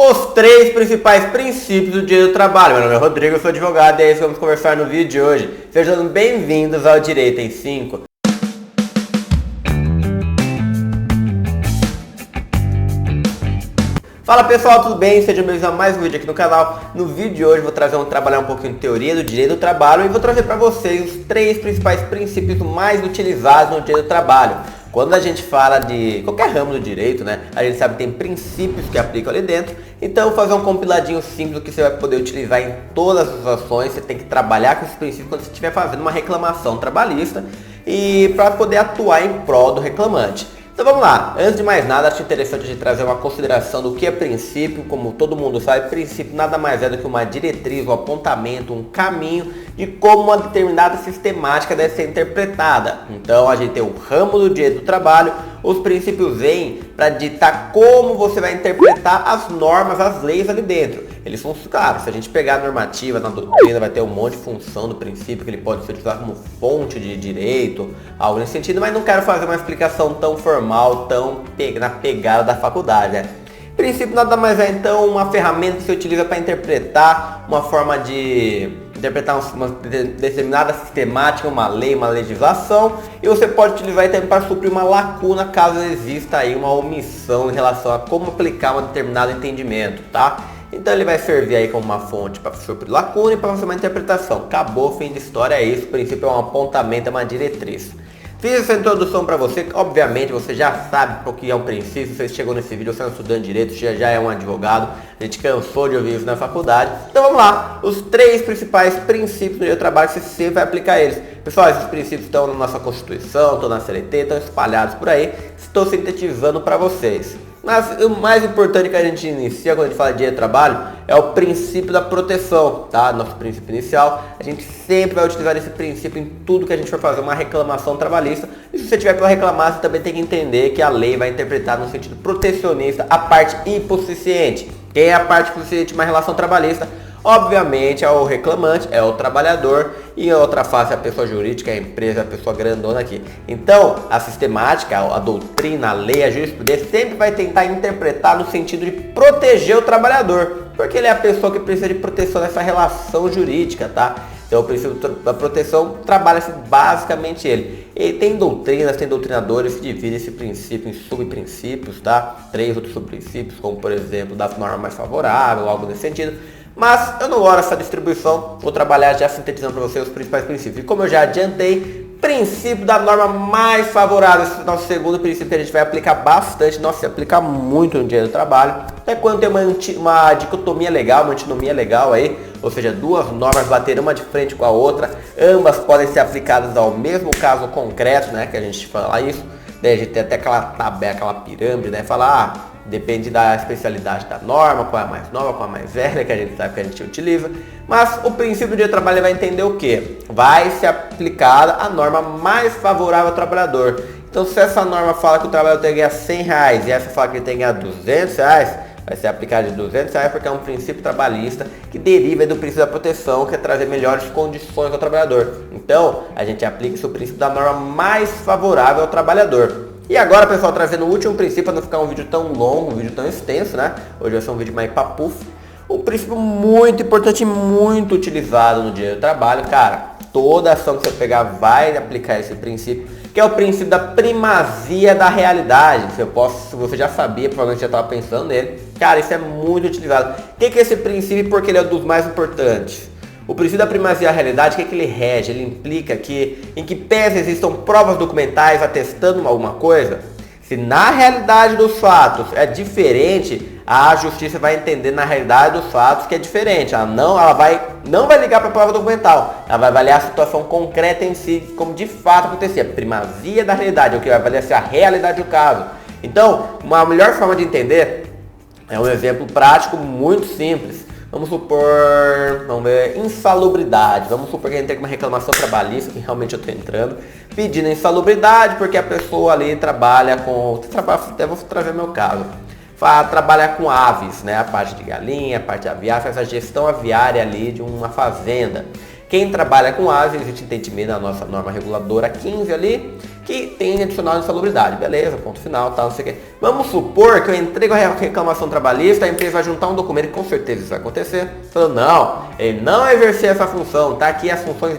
Os três principais princípios do direito do trabalho. Meu nome é Rodrigo, eu sou advogado e é isso que vamos conversar no vídeo de hoje. Sejam bem-vindos ao Direito em 5. Fala pessoal, tudo bem? Sejam bem-vindos a mais um vídeo aqui no canal. No vídeo de hoje eu vou trabalhar um pouquinho de teoria do direito do trabalho e vou trazer para vocês os três principais princípios mais utilizados no direito do trabalho. Quando a gente fala de qualquer ramo do direito, né, a gente sabe que tem princípios que aplicam ali dentro. Então, eu vou fazer um compiladinho simples que você vai poder utilizar em todas as ações. Você tem que trabalhar com esses princípios quando você estiver fazendo uma reclamação trabalhista e para poder atuar em prol do reclamante. Então vamos lá, antes de mais nada, acho interessante a gente trazer uma consideração do que é princípio. Como todo mundo sabe, princípio nada mais é do que uma diretriz, um apontamento, um caminho de como uma determinada sistemática deve ser interpretada. Então a gente tem o ramo do direito do trabalho, os princípios vêm para ditar como você vai interpretar as normas, as leis ali dentro. Eles são, claro, se a gente pegar a normativa, na doutrina, vai ter um monte de função do princípio que ele pode ser utilizado como fonte de direito, algo nesse sentido, mas não quero fazer uma explicação tão formal, tão na pegada da faculdade, né? Princípio nada mais é então uma ferramenta que se utiliza para interpretar uma forma de interpretar uma determinada sistemática, uma lei, uma legislação, e você pode utilizar também para suprir uma lacuna caso exista aí uma omissão em relação a como aplicar um determinado entendimento, tá? Então ele vai servir aí como uma fonte para suprir lacuna e para fazer uma interpretação. Acabou, fim de história, é isso. O princípio é um apontamento, é uma diretriz. Fiz essa introdução para você, obviamente você já sabe o que é um princípio. Você chegou nesse vídeo, você é um estudante de direito, já é um advogado, a gente cansou de ouvir isso na faculdade. Então vamos lá, os três principais princípios do direito do trabalho, você sempre vai aplicar eles. Pessoal, esses princípios estão na nossa Constituição, estão na CLT, estão espalhados por aí. Estou sintetizando para vocês. Mas o mais importante que a gente inicia quando a gente fala de direito do trabalho é o princípio da proteção, tá? Nosso princípio inicial, a gente sempre vai utilizar esse princípio em tudo que a gente for fazer uma reclamação trabalhista. E se você tiver para reclamar, você também tem que entender que a lei vai interpretar no sentido protecionista a parte hipossuficiente. Quem é a parte hipossuficiente de uma relação trabalhista? Obviamente é o reclamante, é o trabalhador, e a outra face é a pessoa jurídica, a empresa, a pessoa grandona aqui. Então, a sistemática, a doutrina, a lei, a jurisprudência sempre vai tentar interpretar no sentido de proteger o trabalhador, porque ele é a pessoa que precisa de proteção nessa relação jurídica, tá? Então o princípio da proteção trabalha-se basicamente ele. E tem doutrinas, tem doutrinadores que dividem esse princípio em subprincípios, tá? 3 outros subprincípios, como por exemplo, da norma mais favorável, algo nesse sentido. Mas eu não gosto dessa distribuição, vou trabalhar já sintetizando para vocês os principais princípios. E como eu já adiantei, princípio da norma mais favorável, esse é o nosso segundo princípio que a gente vai aplicar bastante, nossa, se aplica muito no direito do trabalho. É quando tem uma dicotomia legal, uma antinomia legal aí, ou seja, duas normas baterem uma de frente com a outra, ambas podem ser aplicadas ao mesmo caso concreto, né, que a gente fala isso. Daí a gente tem até aquela tabela, aquela pirâmide, né, falar, depende da especialidade da norma, qual é a mais nova, qual é a mais velha, que a gente sabe que a gente utiliza. Mas o princípio do direito do trabalho vai entender o quê? Vai ser aplicada a norma mais favorável ao trabalhador. Então se essa norma fala que o trabalhador tem que ganhar R$100 e essa fala que ele tem que ganhar R$200, vai ser aplicada de R$200 porque é um princípio trabalhista que deriva do princípio da proteção, que é trazer melhores condições ao trabalhador. Então a gente aplica esse princípio da norma mais favorável ao trabalhador. E agora, pessoal, trazendo o último princípio, para não ficar um vídeo tão longo, um vídeo tão extenso, né? Hoje vai ser um vídeo mais papuf. Um princípio muito importante e muito utilizado no direito do trabalho. Cara, toda ação que você pegar vai aplicar esse princípio, que é o princípio da primazia da realidade. Se você já sabia, provavelmente já estava pensando nele. Cara, isso é muito utilizado. O que é esse princípio e por que ele é um dos mais importantes? O princípio da primazia da realidade, o que ele rege? Ele implica que, em que pese existam provas documentais atestando alguma coisa, se na realidade dos fatos é diferente, a justiça vai entender na realidade dos fatos que é diferente. Ela não vai ligar para a prova documental, ela vai avaliar a situação concreta em si, como de fato acontecia. Primazia da realidade, o que vai avaliar se a realidade do caso. Então, uma melhor forma de entender é um exemplo prático muito simples. Vamos supor, insalubridade. Vamos supor que a gente tem uma reclamação trabalhista, que realmente eu estou entrando, pedindo insalubridade porque a pessoa ali trabalha com, até vou trazer meu caso, trabalha com aves, né? A parte de galinha, a parte aviária, faz a gestão aviária ali de uma fazenda. Quem trabalha com ASE, existe entendimento na nossa norma reguladora 15 ali, que tem adicional de insalubridade. Beleza, ponto final, tal, não sei o que. Vamos supor que eu entrei com a reclamação trabalhista, a empresa vai juntar um documento, e com certeza isso vai acontecer. Falando, não, ele não exercia essa função, tá aqui as funções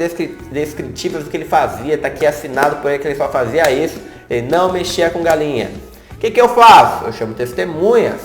descritivas do que ele fazia, tá aqui assinado por ele que ele só fazia isso, ele não mexia com galinha. O que eu faço? Eu chamo testemunhas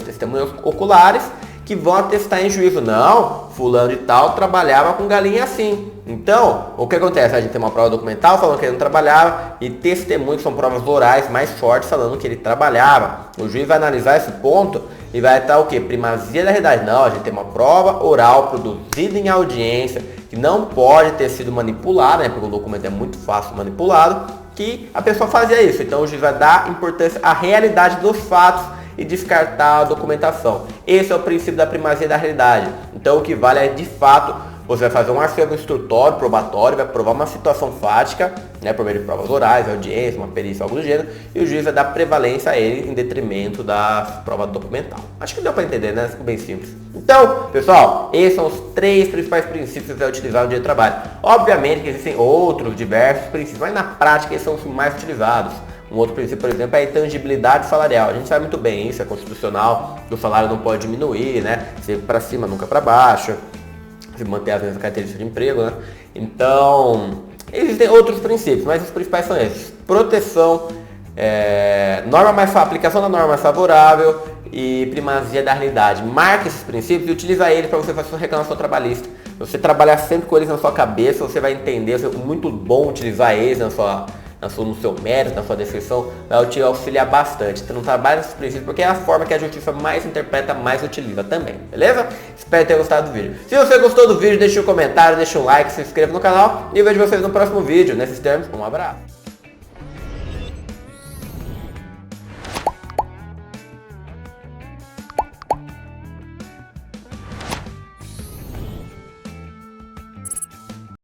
oculares, que vão atestar em juízo. Não, fulano de tal trabalhava com galinha assim. Então, o que acontece? A gente tem uma prova documental falando que ele não trabalhava e testemunhos, são provas orais mais fortes falando que ele trabalhava. O juiz vai analisar esse ponto e vai estar o quê? Primazia da realidade. Não, a gente tem uma prova oral produzida em audiência que não pode ter sido manipulada, né? Porque o documento é muito fácil manipulado, que a pessoa fazia isso. Então o juiz vai dar importância à realidade dos fatos e descartar a documentação. Esse é o princípio da primazia da realidade. Então o que vale é, de fato, você vai fazer um acervo instrutório, probatório, vai provar uma situação fática, né, por meio de provas orais, audiência, uma perícia, algo do gênero, e o juiz vai dar prevalência a ele em detrimento da prova documental. Acho que deu para entender, né? Ficou bem simples. Então, pessoal, esses são os 3 principais princípios que você vai utilizar no dia de trabalho. Obviamente que existem outros diversos princípios, mas na prática eles são os mais utilizados. Um outro princípio, por exemplo, é a intangibilidade salarial. A gente sabe muito bem isso, é constitucional, que o salário não pode diminuir, né? Sempre para cima, nunca para baixo. Se manter as mesmas características de emprego, né? Então, existem outros princípios, mas os principais são esses. Proteção, aplicação da norma mais favorável e primazia da realidade. Marque esses princípios e utilize eles para você fazer sua reclamação trabalhista. Se você trabalhar sempre com eles na sua cabeça, você vai entender, é muito bom utilizar eles no seu mérito, na sua descrição, vai te auxiliar bastante. Então não trabalhe nesses princípios porque é a forma que a justiça mais interpreta, mais utiliza também, beleza? Espero ter gostado do vídeo. Se você gostou do vídeo, deixa um comentário, deixa um like, se inscreva no canal e eu vejo vocês no próximo vídeo. Nesses termos, um abraço.